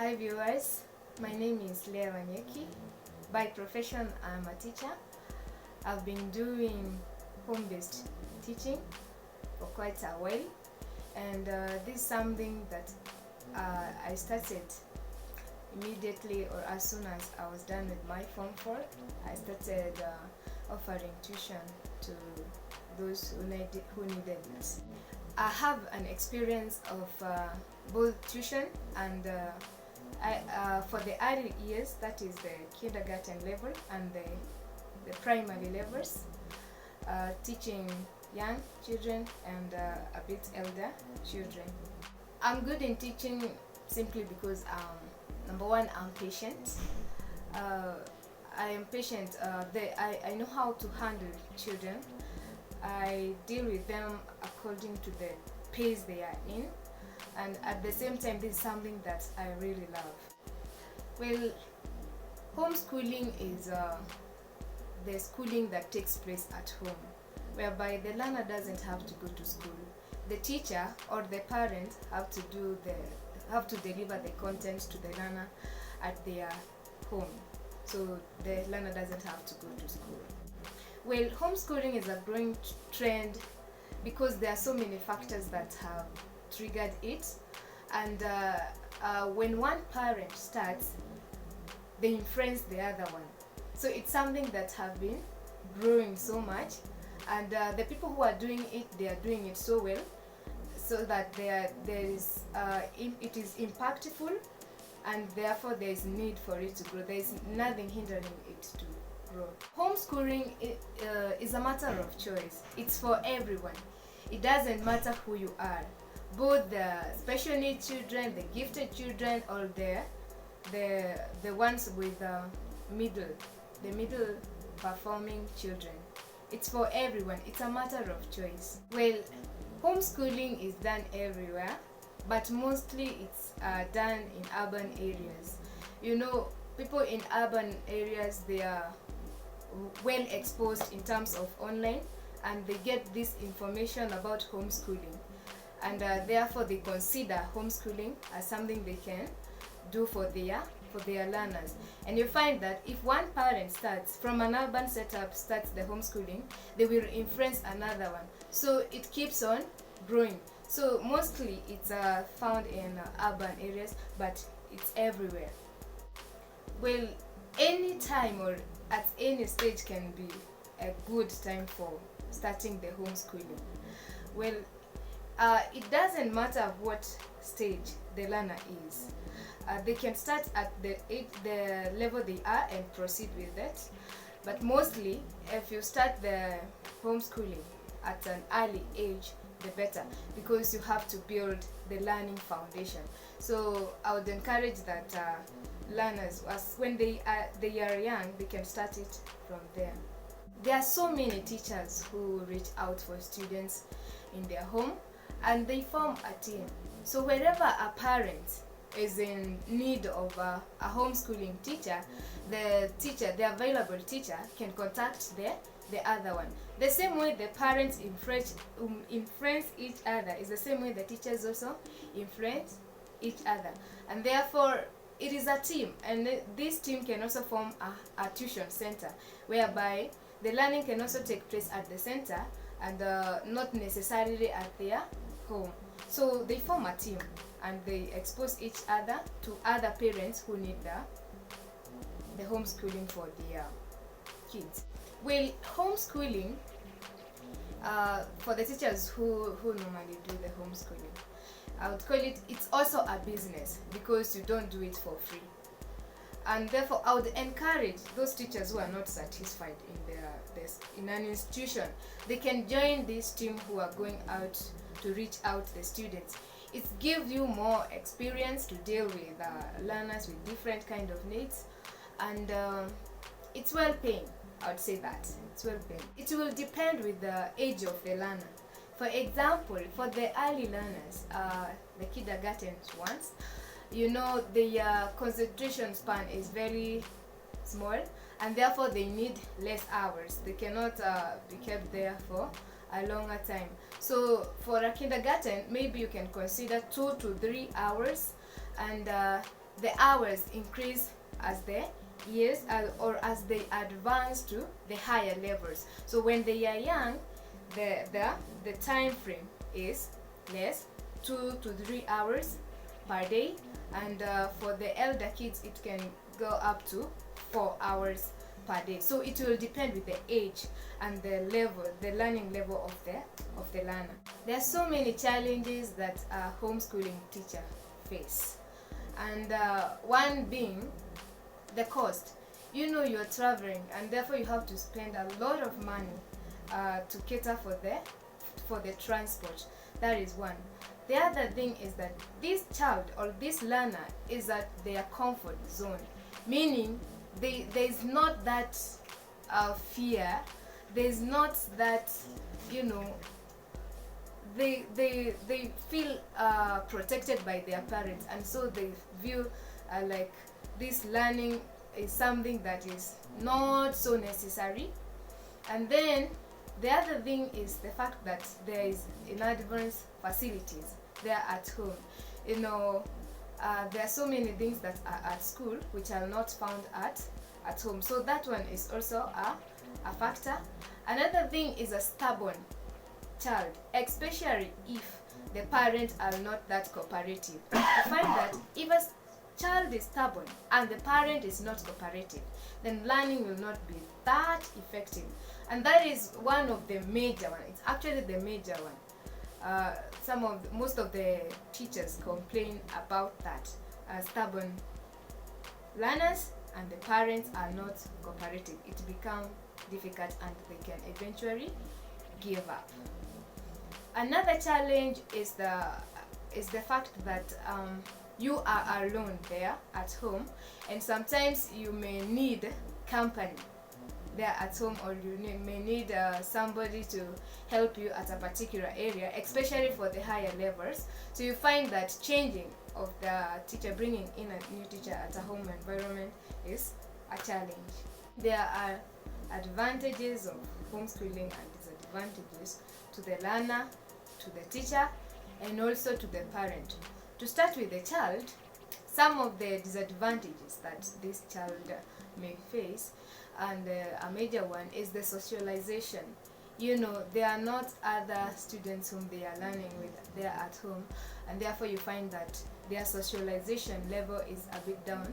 Hi viewers, my name is Leah. By profession, I'm a teacher. I've been doing home-based teaching for quite a while, and this is something that I started immediately, or as soon as I was done with my Form 4. I started offering tuition to those who needed it. I have an experience of both tuition and for the early years, that is the kindergarten level and the primary levels, teaching young children and a bit elder children. I'm good in teaching simply because number one, I'm patient. I am patient. I know how to handle children. I deal with them according to the pace they are in, and at the same time, this is something that I really love. Well, homeschooling is the schooling that takes place at home, whereby the learner doesn't have to go to school. The teacher or the parent have to deliver the content to the learner at their home, so the learner doesn't have to go to school. Well, homeschooling is a growing trend because there are so many factors that have triggered it, and when one parent starts, they influence the other one. So it's something that have been growing so much, and the people who are doing it, they are doing it so well, so that it is impactful, and therefore there is need for it to grow. There is nothing hindering it to grow. Homeschooling is a matter of choice. It's for everyone. It doesn't matter who you are, both the special needs children, the gifted children, or the ones with the middle performing children. It's for everyone. It's a matter of choice. Well, homeschooling is done everywhere, but mostly it's done in urban areas. You know, people in urban areas, they are well exposed in terms of online, and they get this information about homeschooling, and therefore they consider homeschooling as something they can do for their learners. And you find that if one parent starts from an urban setup, starts the homeschooling, they will influence another one, so it keeps on growing. So mostly it's found in urban areas, but it's everywhere. Well, any time or at any stage can be a good time for starting the homeschooling. Well, it doesn't matter what stage the learner is. They can start at the level they are and proceed with it. But mostly, if you start the homeschooling at an early age, the better, because you have to build the learning foundation. So I would encourage that learners, when they are young, they can start it from there. There are so many teachers who reach out for students in their home, and they form a team. So wherever a parent is in need of a homeschooling teacher, the available teacher can contact the other one. The same way the parents influence each other is the same way the teachers also influence each other, and therefore it is a team, and this team can also form a tuition center, whereby the learning can also take place at the center and not necessarily at their home. So they form a team and they expose each other to other parents who need the homeschooling for their kids. Well, homeschooling, for the teachers who normally do the homeschooling, I would call it's also a business, because you don't do it for free. And therefore, I would encourage those teachers who are not satisfied in an institution, they can join this team who are going out to reach out the students. It gives you more experience to deal with learners with different kind of needs, and it's well paying. I would say that it's well paying. It will depend with the age of the learner. For example, for the early learners, the kindergarten ones, you know, their concentration span is very small, and therefore they need less hours. They cannot be kept there for a longer time. So for a kindergarten, maybe you can consider 2 to 3 hours, and the hours increase as the years or as they advance to the higher levels. So when they are young, the time frame is less, 2 to 3 hours per day, and for the elder kids it can go up to 4 hours per day. So it will depend with the age and the learning level of the learner. There are so many challenges that a homeschooling teacher face, and one being the cost. You're traveling, and therefore you have to spend a lot of money to cater for the transport. That is one. The other thing is that this child or this learner is at their comfort zone, meaning there's not that fear, there's not that, they feel protected by their parents, and so they view like this learning is something that is not so necessary. And then the other thing is the fact that there is inadequate facilities there at home. There are so many things that are at school which are not found at home. So that one is also a factor. Another thing is a stubborn child, especially if the parents are not that cooperative. I find that if a child is stubborn and the parent is not cooperative, then learning will not be that effective. And that is one of the major ones. It's actually the major one. Most of the teachers complain about that. Stubborn learners and the parents are not cooperative. It becomes difficult and they can eventually give up. Another challenge is the fact that you are alone there at home, and sometimes you may need company there at home, or you may need somebody to help you at a particular area, especially for the higher levels. So you find that changing of the teacher, bringing in a new teacher at a home environment is a challenge. There are advantages of homeschooling and disadvantages to the learner, to the teacher, and also to the parent. To start with the child, some of the disadvantages that this child may face, and a major one is the socialization. There are not other students whom they are learning with there at home, and therefore you find that their socialization level is a bit down,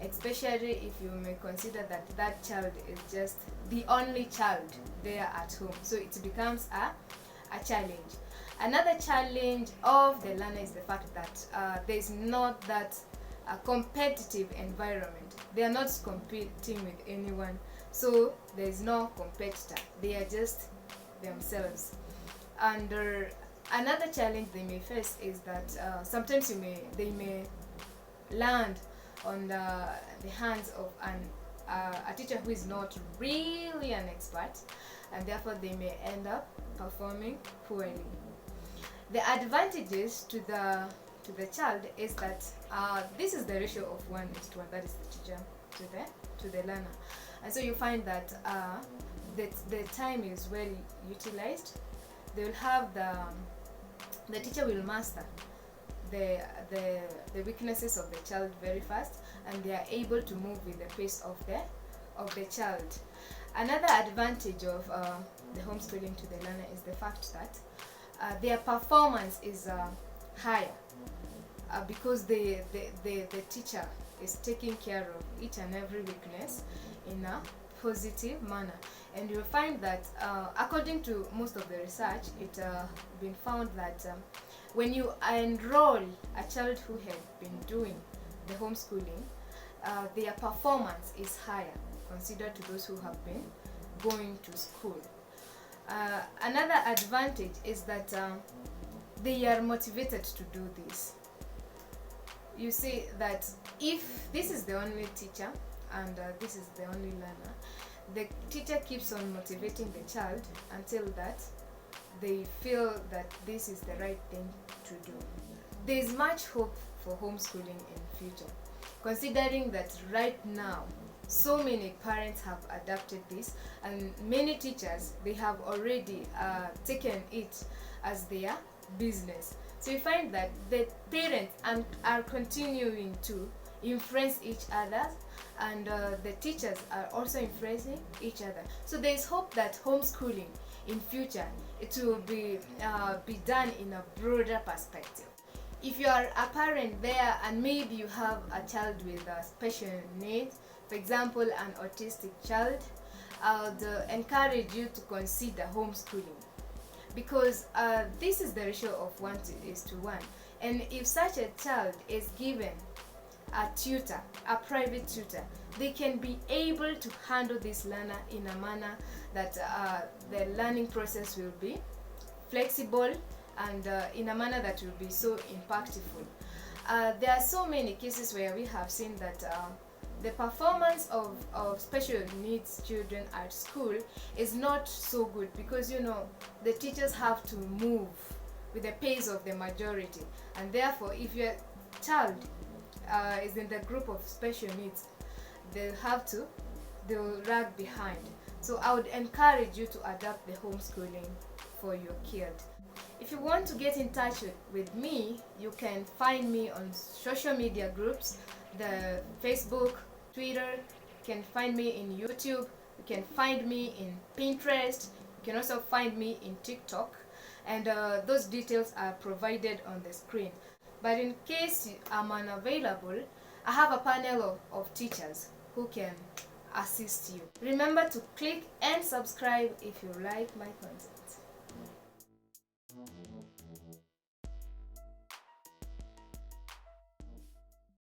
especially if you may consider that child is just the only child there at home. So it becomes a challenge. Another challenge of the learner is the fact that there is not that competitive environment. They are not competing with anyone, so there is no competitor. They are just themselves. And another challenge they may face is that sometimes they may land on the hands of a teacher who is not really an expert, and therefore they may end up performing poorly. The advantages to the child is that this is the ratio of 1:1, that is the teacher to the learner, and so you find that the time is well utilized. They will have the teacher will master the weaknesses of the child very fast, and they are able to move with the pace of the child. Another advantage of the homeschooling to the learner is the fact that their performance is higher because the teacher is taking care of each and every weakness in a positive manner. And you'll find that according to most of the research, it's been found that when you enroll a child who has been doing the homeschooling, their performance is higher considered to those who have been going to school. Another advantage is that they are motivated to do this. You see that if this is the only teacher and this is the only learner, the teacher keeps on motivating the child until that they feel that this is the right thing to do. There is much hope for homeschooling in future, considering that right now so many parents have adapted this, and many teachers, they have already taken it as their business. So you find that the parents are continuing to influence each other, and the teachers are also influencing each other. So there is hope that homeschooling in future, it will be done in a broader perspective. If you are a parent there and maybe you have a child with special needs, for example an autistic child, I would encourage you to consider homeschooling, because this is the ratio of 1:1. And if such a child is given a tutor, a private tutor, they can be able to handle this learner in a manner that the learning process will be flexible, and in a manner that will be so impactful. There are so many cases where we have seen that the performance of special needs children at school is not so good, because the teachers have to move with the pace of the majority, and therefore if your child is in the group of special needs, they'll lag behind. So I would encourage you to adapt the homeschooling for your kid. If you want to get in touch with me, you can find me on social media groups, the Facebook, Twitter. You can find me in YouTube. You can find me in Pinterest. You can also find me in TikTok, and those details are provided on the screen. But in case I'm unavailable, I have a panel of teachers who can assist you. Remember to click and subscribe if you like my content.